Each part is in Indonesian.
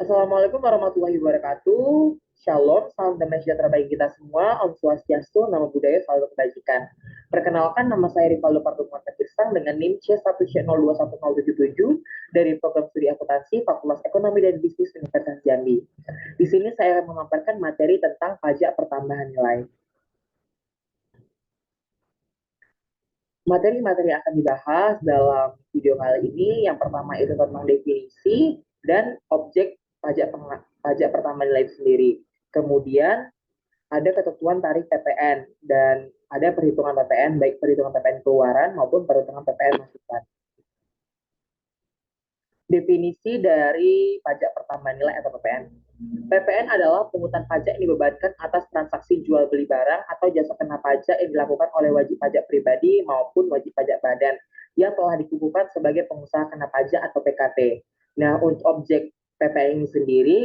Assalamualaikum warahmatullahi wabarakatuh. Shalom, salam damai sejahtera bagi kita semua. Om Swastiastu, nama budaya selalu kebajikan. Perkenalkan, nama saya Rivaldo Parduman Girsang dengan NIM C1C021077 dari Program Studi Akuntansi Fakultas Ekonomi dan Bisnis Universitas Jambi. Di sini saya akan memaparkan materi tentang pajak pertambahan nilai. Materi-materi yang akan dibahas dalam video kali ini, yang pertama itu tentang definisi dan objek pajak pertambahan nilai itu sendiri. Kemudian ada ketentuan tarif PPN dan ada perhitungan PPN, baik perhitungan PPN keluaran maupun perhitungan PPN masukan. Definisi dari pajak pertambahan nilai atau PPN. PPN adalah pungutan pajak yang dibebankan atas transaksi jual beli barang atau jasa kena pajak yang dilakukan oleh wajib pajak pribadi maupun wajib pajak badan yang telah dikukuhkan sebagai pengusaha kena pajak atau PKP. Nah, untuk objek PPN ini sendiri,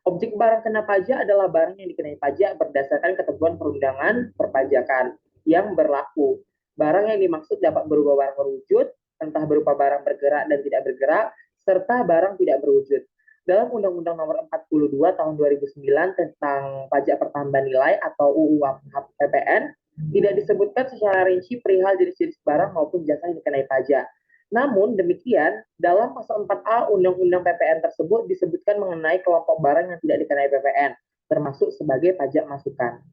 objek barang kena pajak adalah barang yang dikenai pajak berdasarkan ketentuan perundangan perpajakan yang berlaku. Barang yang dimaksud dapat berupa barang berwujud, entah berupa barang bergerak dan tidak bergerak, serta barang tidak berwujud. Dalam Undang-Undang Nomor 42 Tahun 2009 tentang Pajak Pertambahan Nilai atau UU PPN, tidak disebutkan secara rinci perihal jenis-jenis barang maupun jasa yang dikenai pajak. Namun demikian, dalam pasal 4A Undang-Undang PPN tersebut disebutkan mengenai kelompok barang yang tidak dikenai PPN, termasuk sebagai pajak masukan.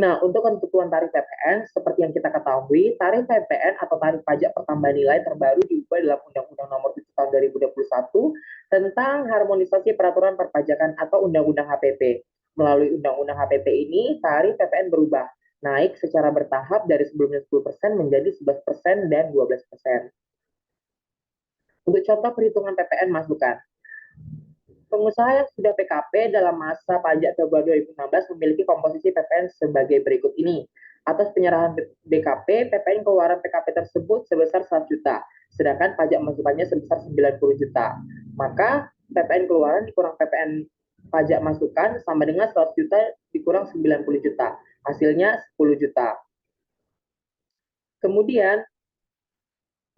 Nah, untuk ketentuan tarif PPN, seperti yang kita ketahui, tarif PPN atau tarif pajak pertambahan nilai terbaru diubah dalam Undang-Undang Nomor 7 Tahun 2021 tentang harmonisasi peraturan perpajakan atau Undang-Undang HPP. Melalui Undang-Undang HPP ini, tarif PPN berubah, naik secara bertahap dari sebelumnya 10% menjadi 11% dan 12%. Untuk contoh perhitungan PPN masukan, pengusaha yang sudah PKP dalam masa pajak Februari 2016 memiliki komposisi PPN sebagai berikut ini. Atas penyerahan BKP, PPN keluaran PKP tersebut sebesar 100 juta, sedangkan pajak masukannya sebesar 90 juta. Maka PPN keluaran dikurang PPN pajak masukan sama dengan 100 juta dikurang 90 juta. Hasilnya 10 juta. Kemudian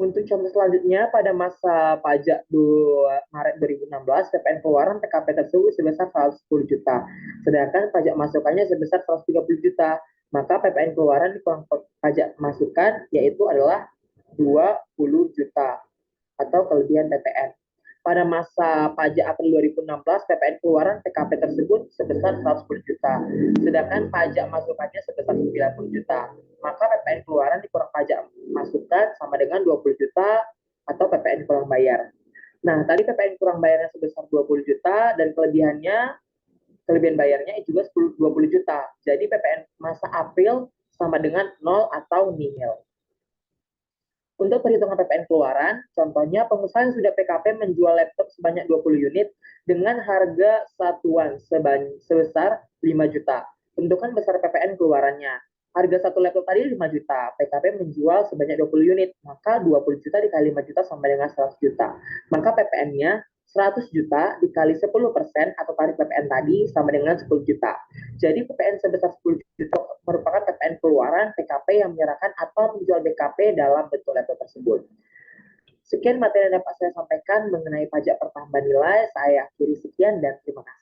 untuk contoh selanjutnya, pada masa pajak 2 Maret 2016, PPN keluaran PKP tersebut sebesar 110 juta, sedangkan pajak masukannya sebesar 130 juta. Maka PPN keluaran dikurang pajak masukan yaitu adalah 20 juta atau kelebihan PPN. Pada masa pajak April 2016, PPN keluaran PKP tersebut sebesar 110 juta, sedangkan pajak masukannya sebesar 90 juta. Maka PPN keluaran dikurang pajak masukan sama dengan 20 juta atau PPN kurang bayar. Nah, tadi PPN kurang bayarnya sebesar 20 juta dan kelebihan bayarnya juga 20 juta. Jadi PPN masa April sama dengan 0 atau nihil. Untuk perhitungan PPN keluaran, contohnya pengusaha yang sudah PKP menjual laptop sebanyak 20 unit dengan harga satuan sebesar 5 juta. Tentukan besar PPN keluarannya. Harga satu laptop tadi 5 juta, PKP menjual sebanyak 20 unit, maka 20 juta dikali 5 juta sama dengan 100 juta. Maka PPN-nya 100 juta dikali 10% atau tarif PPN tadi sama dengan 10 juta. Jadi PPN sebesar 10 juta merupakan PPN keluaran PKP yang menyerahkan atau menjual BKP dalam bentuk laptop tersebut. Sekian materi yang dapat saya sampaikan mengenai pajak pertambahan nilai. Saya akhiri sekian dan terima kasih.